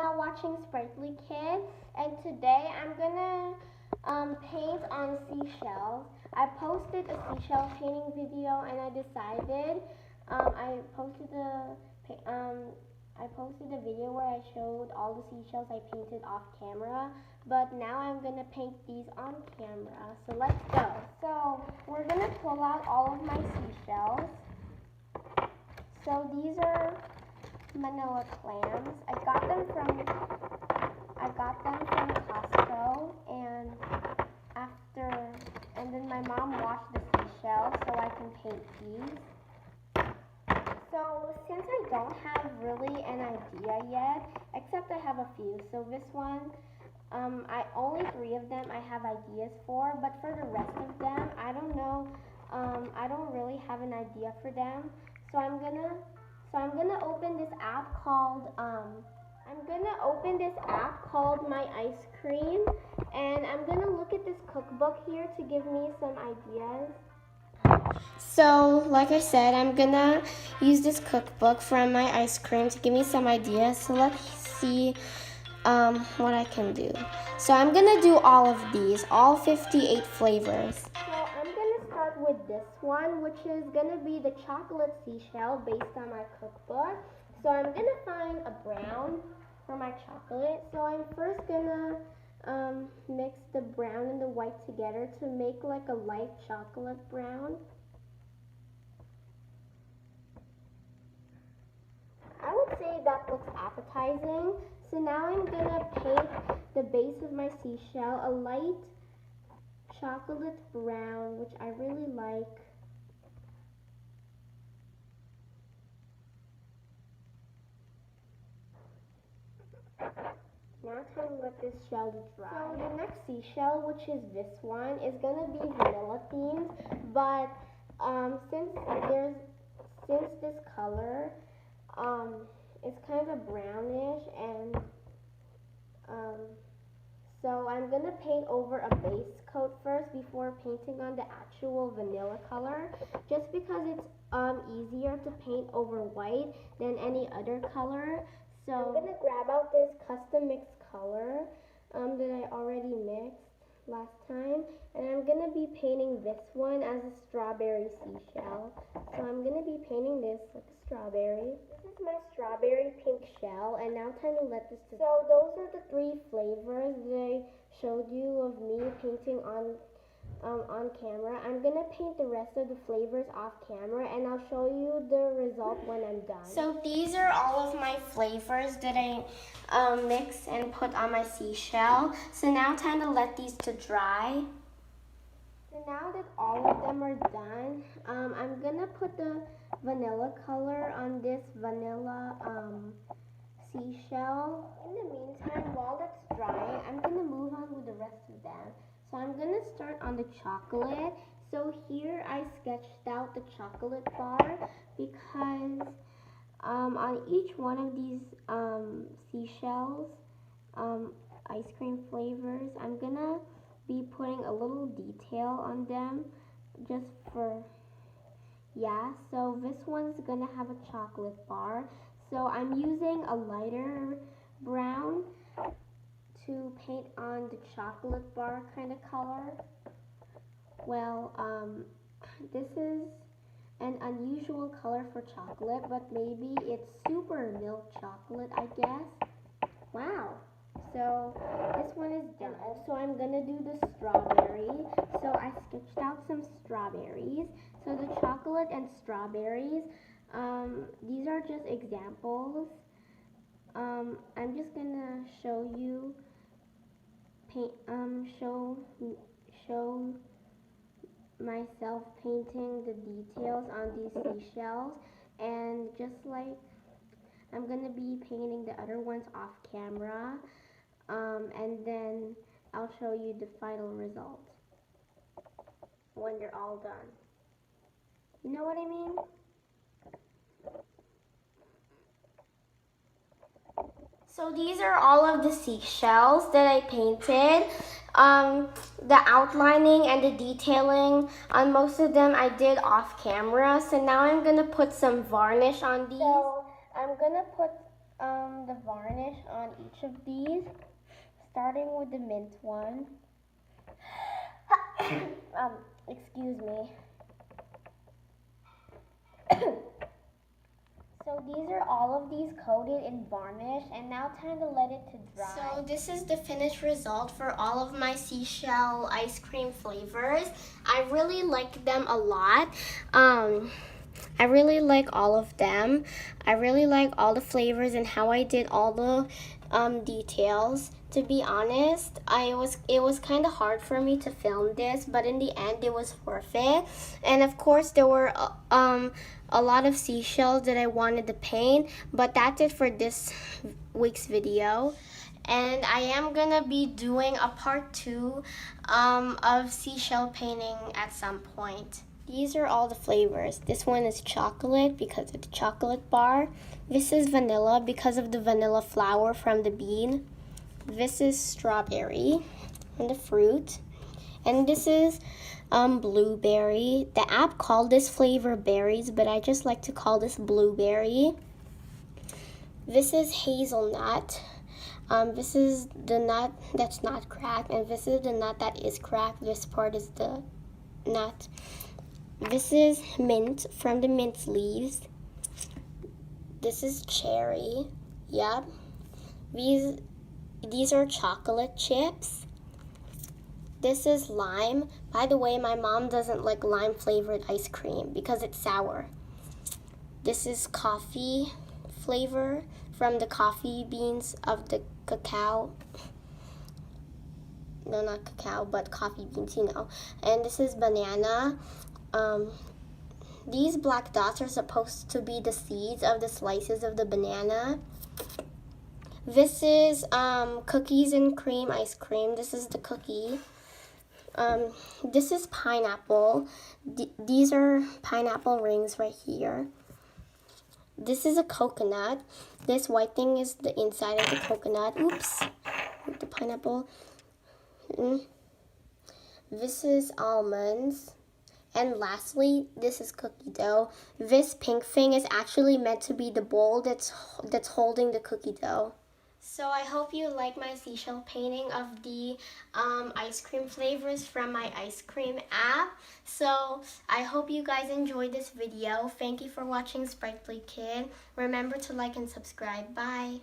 now watching Sprightly Kid, and today I'm gonna paint on seashells. I posted a seashell painting video, and I decided I posted a video where I showed all the seashells I painted off camera, but now I'm gonna paint these on camera. So let's go. So we're gonna pull out all of my seashells. So these are manila clams. I got them from Costco, and then my mom washed the seashells so I can paint these. So since I don't have really an idea yet, except I have a few. So this one, only 3 of them I have ideas for, but for the rest of them, I don't know. I don't really have an idea for them. So I'm gonna open this app called My Ice Cream, and I'm gonna look at this cookbook here to give me some ideas. So, like I said, I'm gonna use this cookbook from My Ice Cream to give me some ideas. So let's see what I can do. So I'm gonna do all of these, all 58 flavors. So I'm gonna start with this one, which is gonna be the chocolate seashell based on my cookbook. So I'm gonna find a brown for my chocolate. So I'm first gonna mix the brown and the white together to make like a light chocolate brown. I would say that looks appetizing. So now I'm gonna paint the base of my seashell a light chocolate brown, which I really like. Now time to let this shell dry. So the next seashell, which is this one, is gonna be vanilla themed, but since this color it's kind of brownish, and so I'm gonna paint over a base coat first before painting on the actual vanilla color, just because it's easier to paint over white than any other color. So I'm gonna grab out this custom mixed color that I already mixed last time, and I'm gonna be painting this one as a strawberry seashell. So I'm gonna be painting this like a strawberry. This is my strawberry pink shell, and now time to let this dry. So those are the 3 flavors that I showed you of me painting on camera. I'm gonna paint the rest of the flavors off camera, and I'll show you the result when I'm done. So these are all of my flavors that I mix and put on my seashell. So now time to let these to dry. So now that all of them are done, I'm gonna put the vanilla color on this vanilla seashell. In the meantime, while that's drying, I'm gonna move on with the rest of them. So I'm gonna start on the chocolate. So here I sketched out the chocolate bar because on each one of these seashells, ice cream flavors, I'm gonna be putting a little detail on them just for, so this one's gonna have a chocolate bar. So I'm using a lighter brown to paint on the chocolate bar kind of color. Well, this is an unusual color for chocolate, but maybe it's super milk chocolate, I guess. Wow. So this one is done. Also, I'm gonna do the strawberry. So I sketched out some strawberries. So the chocolate and strawberries, these are just examples. I'm just gonna show you show myself painting the details on these seashells, and just like I'm gonna be painting the other ones off camera, and then I'll show you the final result when they're all done. You know what I mean? So these are all of the seashells that I painted. The outlining and the detailing on most of them I did off camera. So now I'm gonna put some varnish on these. So I'm gonna put the varnish on each of these, starting with the mint one. Excuse me. So these are all of these coated in varnish, and now time to let it to dry. So this is the finished result for all of my seashell ice cream flavors. I really like them a lot. I really like all of them. I really like all the flavors and how I did all the details. To be honest, it was kind of hard for me to film this, but in the end it was worth it. And of course there were a lot of seashells that I wanted to paint, but that's it for this week's video. And I am gonna be doing a part 2 of seashell painting at some point. These are all the flavors. This one is chocolate because of the chocolate bar. This is vanilla because of the vanilla flower from the bean. This is strawberry and the fruit. And this is blueberry. The app called this flavor berries, but I just like to call this blueberry. This is hazelnut. This is the nut that's not cracked, and this is the nut that is cracked. This part is the nut. This is mint from the mint leaves. This is cherry. Yep. These are chocolate chips. This is lime. By the way, my mom doesn't like lime flavored ice cream because it's sour. This is coffee flavor from the coffee beans of the cacao. No, not cacao, but coffee beans, you know. And this is banana. These black dots are supposed to be the seeds of the slices of the banana. This is cookies and cream ice cream. This is the cookie. This is pineapple. These are pineapple rings right here. This is a coconut. This white thing is the inside of the coconut. Oops, with the pineapple. This is almonds. And lastly, this is cookie dough. This pink thing is actually meant to be the bowl that's holding the cookie dough. So I hope you like my seashell painting of the ice cream flavors from my ice cream app. So I hope you guys enjoyed this video. Thank you for watching Sprightly Kid. Remember to like and subscribe. Bye.